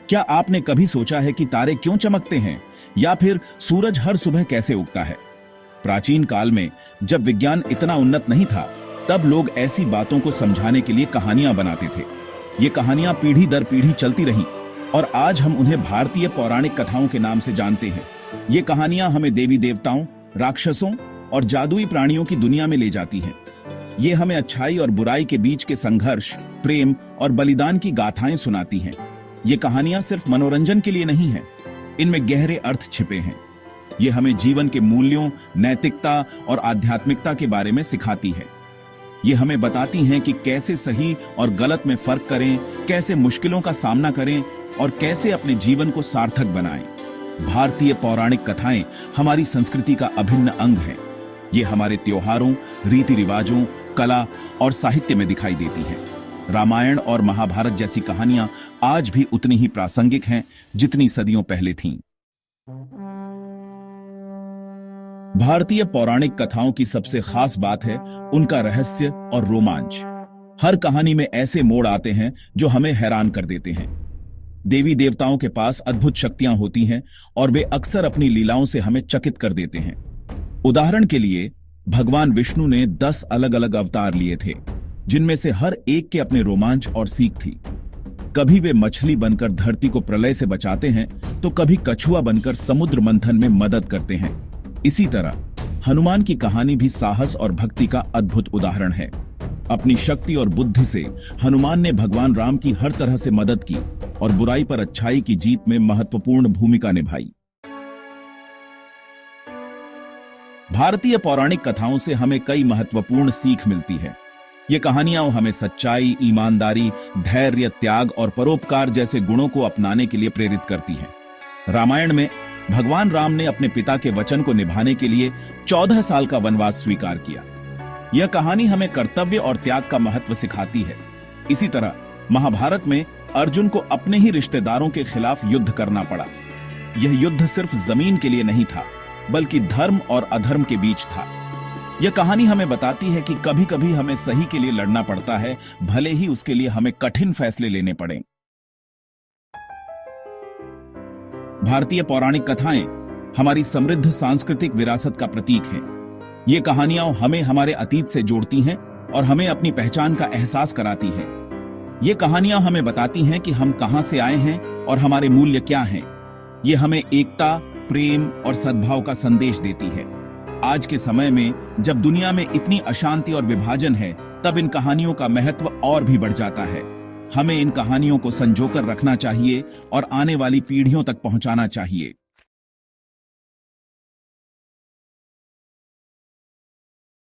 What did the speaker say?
क्या आपने कभी सोचा है कि तारे क्यों चमकते हैं या फिर सूरज हर सुबह कैसे उगता है? प्राचीन काल में जब विज्ञान इतना उन्नत नहीं था, तब लोग ऐसी बातों को समझाने के लिए कहानियां बनाते थे। ये कहानियां पीढ़ी दर पीढ़ी चलती रहीं और आज हम उन्हें भारतीय पौराणिक कथाओं के नाम से जानते हैं। ये कहानियां हमें देवी देवताओं, राक्षसों और जादुई प्राणियों की दुनिया में ले जाती हैं। ये हमें अच्छाई और बुराई के बीच के संघर्ष, प्रेम और बलिदान की गाथाएं सुनाती हैं। ये कहानियां सिर्फ मनोरंजन के लिए नहीं हैं, इनमें गहरे अर्थ छिपे हैं। ये हमें जीवन के मूल्यों, नैतिकता और आध्यात्मिकता के बारे में सिखाती है। ये हमें बताती हैं कि कैसे सही और गलत में फर्क करें, कैसे मुश्किलों का सामना करें और कैसे अपने जीवन को सार्थक बनाएं। भारतीय पौराणिक कथाएं हमारी संस्कृति का अभिन्न अंग हैं। ये हमारे त्योहारों, रीति रिवाजों, कला और साहित्य में दिखाई देती हैं। रामायण और महाभारत जैसी कहानियां आज भी उतनी ही प्रासंगिक हैं जितनी सदियों पहले थीं। भारतीय पौराणिक कथाओं की सबसे खास बात है उनका रहस्य और रोमांच। हर कहानी में ऐसे मोड़ आते हैं जो हमें हैरान कर देते हैं। देवी देवताओं के पास अद्भुत शक्तियां होती हैं और वे अक्सर अपनी लीलाओं से हमें चकित कर देते हैं। उदाहरण के लिए भगवान विष्णु ने 10 अलग अलग अवतार लिए थे, जिनमें से हर एक के अपने रोमांच और सीख थी। कभी वे मछली बनकर धरती को प्रलय से बचाते हैं, तो कभी कछुआ बनकर समुद्र मंथन में मदद करते हैं। इसी तरह हनुमान की कहानी भी साहस और भक्ति का अद्भुत उदाहरण है। अपनी शक्ति और बुद्धि से हनुमान ने भगवान राम की हर तरह से मदद की और बुराई पर अच्छाई की जीत में महत्वपूर्ण भूमिका निभाई। भारतीय पौराणिक कथाओं से हमें कई महत्वपूर्ण सीख मिलती है। ये कहानियां हमें सच्चाई, ईमानदारी, धैर्य, त्याग और परोपकार जैसे गुणों को अपनाने के लिए प्रेरित करती हैं। रामायण में भगवान राम ने अपने पिता के वचन को निभाने के लिए 14 साल का वनवास स्वीकार किया। यह कहानी हमें कर्तव्य और त्याग का महत्व सिखाती है। इसी तरह महाभारत में अर्जुन को अपने ही रिश्तेदारों के खिलाफ युद्ध करना पड़ा। यह युद्ध सिर्फ जमीन के लिए नहीं था, बल्कि धर्म और अधर्म के बीच था। यह कहानी हमें बताती है कि कभी कभी हमें सही के लिए लड़ना पड़ता है, भले ही उसके लिए हमें कठिन फैसले लेने पड़ें। भारतीय पौराणिक कथाएं हमारी समृद्ध सांस्कृतिक विरासत का प्रतीक हैं। ये कहानियां हमें हमारे अतीत से जोड़ती हैं और हमें अपनी पहचान का एहसास कराती हैं। ये कहानियां हमें बताती हैं कि हम कहां से आए हैं और हमारे मूल्य क्या हैं। ये हमें एकता, प्रेम और सद्भाव का संदेश देती है। आज के समय में जब दुनिया में इतनी अशांति और विभाजन है, तब इन कहानियों का महत्व और भी बढ़ जाता है। हमें इन कहानियों को संजोकर रखना चाहिए और आने वाली पीढ़ियों तक पहुंचाना चाहिए।